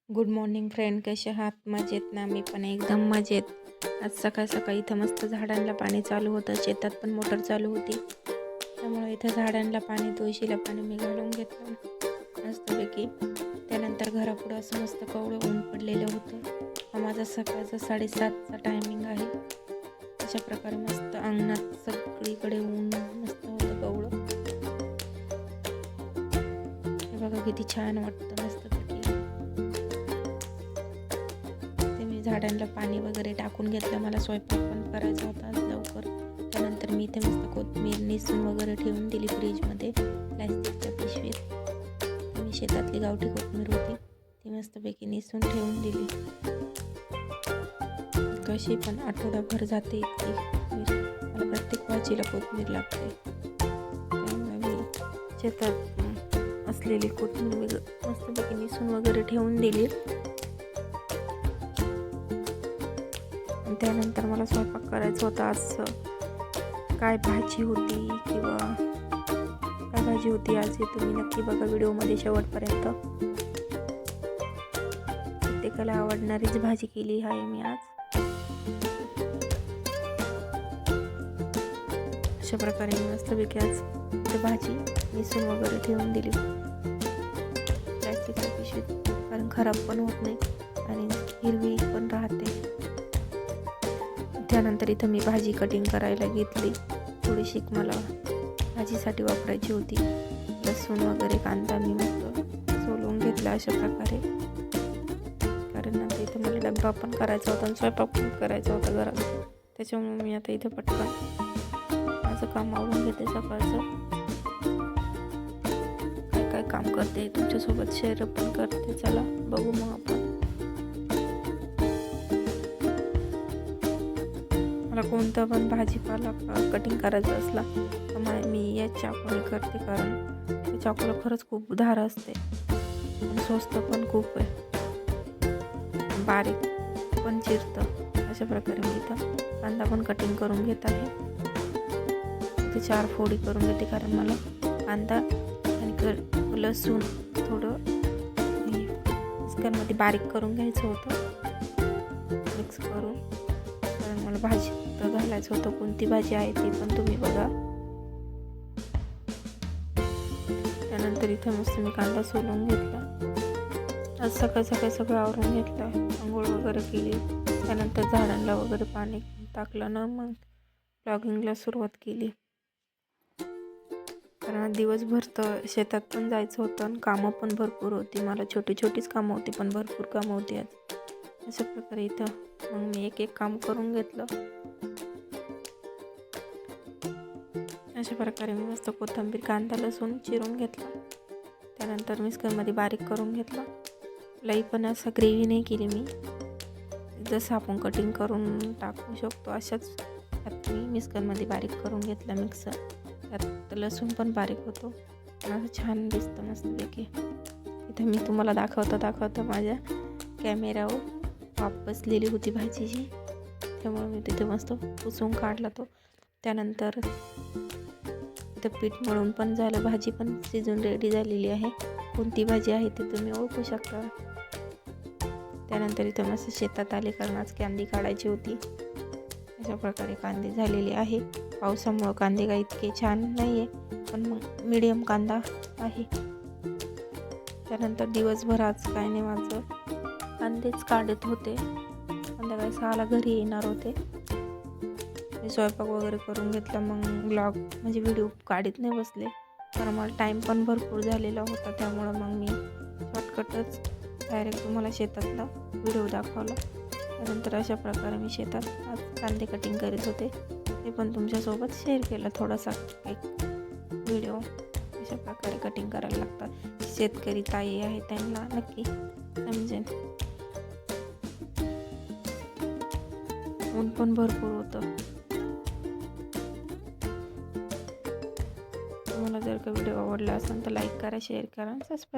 Good morning friend, कसे आहात? मजेत ना? मी पण एकदम मजेत. आज सकाळ सकाळी इथं मस्त झाडांना पाणी चालू होतं. शेतात पण मोटर चालू होती, त्यामुळे इथं झाडांना पाणी, तुळशीला पाणी मी घालून घेतलं मस्तपैकी. त्यानंतर घरापुढं असं मस्त कवळं ऊन पडलेलं होतं. हा माझा सकाळचा 7:30चा टायमिंग आहे. अशा प्रकारे मस्त अंगणात सगळीकडे ऊन मस्त होतं कवळं. हे बघा किती छान वाटतं मस्तपैकी. झाडांना पाणी वगैरे टाकून घेतलं. मला स्वयंपाक पण करायचा होता आज लवकर. त्यानंतर मी इथे मस्त कोथिंबीर निसून वगैरे ठेवून दिली फ्रीजमध्ये प्लॅस्टिकच्या पिशवीत. मी शेतातली गावठी कोथिंबीर होती ती मस्तपैकी निसून ठेवून दिली. कशी पण आठवडाभर जाते इतकी. मला प्रत्येक भाजीला कोथिंबीर लागते, त्यामुळे मी शेतात असलेली कोथिंबीर मस्तपैकी निसून वगैरे ठेवून दिली. त्यानंतर मला स्वयंपाक करायचा होता. आज काय भाजी होती किंवा काय भाजी होती आज हे तुम्ही नक्की बघा व्हिडिओमध्ये शेवटपर्यंत. प्रत्येकाला आवडणारीच भाजी केली आहे मी आज. अशा प्रकारे मी मस्तपैकी आज भाजी निसून वगैरे ठेवून दिली प्लॅस्टिकच्या पिशवीत, कारण खराब पण होत नाही आणि हिरवी पण राहते. त्यानंतर इथं मी भाजी कटिंग करायला घेतली. थोडीशी मला भाजीसाठी वापरायची होती. लसूण वगैरे कांदा मी मस्त सोलून घेतला अशा प्रकारे, कारण आता इथं मला डब्बा पण करायचा होता आणि स्वयंपाक पण करायचा होता घरात. त्याच्यामुळे मी आता इथं पटकन माझं काम आवडून घेते. सकाळचं काय काय काम करते तुमच्यासोबत शेअर पण करते. चला बघू मग आपण. मला कोणता पण भाजीपाला कटिंग करायचा असला तर मी या चाकूने करते, कारण त्या चाकूला खरंच खूप धार असते आणि स्वस्त पण खूप आहे, बारीक पण चिरतं. अशा प्रकारे मी इथं कांदा पण कटिंग करून घेत आहे. इथे 4 फोडी करून घेते, कारण मला कांदा आणि लसूण थोडं मिक्सरमध्ये बारीक करून घ्यायचं होतं मिक्स करून, कारण मला भाजी घालायचं होतं. कोणती भाजी आहे ते पण तुम्ही बघा. त्यानंतर इथे मस्त मी कांदा सोलून घेतला. आज सकाळी सकाळी सगळं आवरून घेतलं, आंघोळ वगैरे केली. त्यानंतर झाडांना वगैरे पाणी टाकलं ना, मग ब्लॉगिंगला सुरुवात केली. कारण दिवसभर तर शेतात पण जायचं होतं आणि कामं पण भरपूर होती. मला छोटी छोटीच कामं होती पण भरपूर कामं होती आज. अशा प्रकारे इथं मग मी एक एक काम करून घेतलं. अशा प्रकारे मी मस्त कोथिंबीर कांदा लसूण चिरून घेतला. त्यानंतर मिक्सरमध्ये बारीक करून घेतला. लई पण असं ग्रेव्ही नाही केली मी, जसं आपण कटिंग करून टाकू शकतो अशाच त्यात मी मिक्सरमध्ये बारीक करून घेतला. मिक्सर त्यात लसूण पण बारीक होतो, असं छान दिसतं मस्तपैकी. इथं मी तुम्हाला दाखवता माझ्या कॅमेऱ्यावर वाफ बसलेली होती भाजीची, त्यामुळे मी तिथे मस्त पुसून काढला तो. त्यानंतर इथं पीठ मळून पण झालं, भाजी पण शिजून रेडी झालेली आहे. कोणती भाजी आहे ते तुम्ही ओळखू शकता. त्यानंतर इथं मस्त शेतात आले, कारण आज कांदी काढायची होती. अशा प्रकारे कांदे झालेले आहे. पावसामुळं कांदे काही इतके छान नाही आहे, पण मग मीडियम कांदा आहे. त्यानंतर दिवसभर आज काय नाही, माझं कांदेच काढत होते. संध्याकाळी 6ला घरी येणार होते. मी स्वयंपाक वगैरे करून घेतला. मग ब्लॉग म्हणजे व्हिडिओ काढत नाही बसले, कारण मला टाईम पण भरपूर झालेला होता. त्यामुळं मग मी शॉर्टकटच डायरेक्ट तुम्हाला शेतातला व्हिडिओ दाखवला. त्यानंतर अशा प्रकारे मी शेतात आज कांदे कटिंग करीत होते, ते पण तुमच्यासोबत शेअर केलं थोडासा एक व्हिडिओ. अशा प्रकारे कटिंग करायला लागतात. शेतकरी ताई आहे त्यांना नक्की समजेल. ऊन पण भरपूर होतं. तुम्हाला जर का व्हिडिओ आवडला असेल तर लाईक करा, शेअर करा, सबस्क्राईब